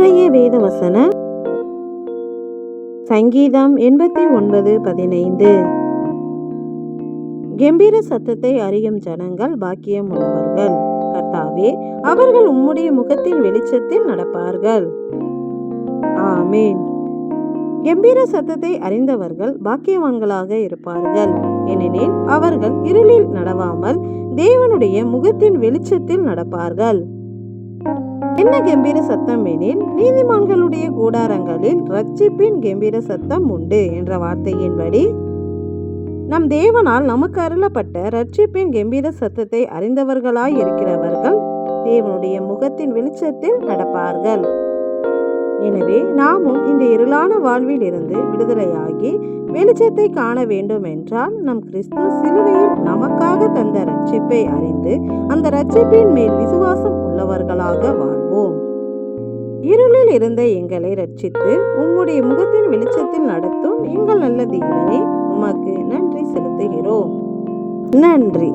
இன்றைய வேத வசனம் சங்கீதம் 89:15. கெம்பீர சத்தத்தை அறியும் ஜனங்கள் பாக்கியம் உள்ளவர்கள். கர்த்தாவே, அவர்கள் உம்முடைய முகத்தின் வெளிச்சத்தில் நடப்பார்கள். ஆமேன். கெம்பீர சத்தத்தை அறிந்தவர்கள் பாக்கியவான்களாக இருப்பார்கள். ஏனெனில் அவர்கள் இருளில் நடவாமல் தேவனுடைய முகத்தின் வெளிச்சத்தில் நடப்பார்கள். என்ன கெம்பீர சத்தம் எனில், நீதிமான்களுடைய கூடாரங்களில் ரட்சிப்பின் கெம்பீர சத்தம் உண்டு என்ற வார்த்தையின்படி நம் தேவனால் நமக்கு அருளப்பட்ட ரட்சிப்பின் கெம்பீர சத்தத்தை அறிந்தவர்களாய் இருக்கிறவர்கள் தேவனுடைய முகத்தின் வெளிச்சத்தில் நடப்பார்கள். எனவே நாமும் இந்த இருளான வாழ்வில் இருந்து விடுதலையாகி வெளிச்சத்தை காண வேண்டும் என்றால் நம் கிறிஸ்து சிலுவையில் நமக்காக தந்த ரட்சிப்பை அறிந்து அந்த ரட்சிப்பின் மேல் விசுவாசம் உள்ளவர்களாக வாழ்வோம். இருளில் இருந்த எங்களை ரட்சித்து உம்முடைய முகத்தின் வெளிச்சத்தில் நடத்தும் எங்கள் நல்ல தேவனே, உமக்கு நன்றி செலுத்துகிறோம். நன்றி.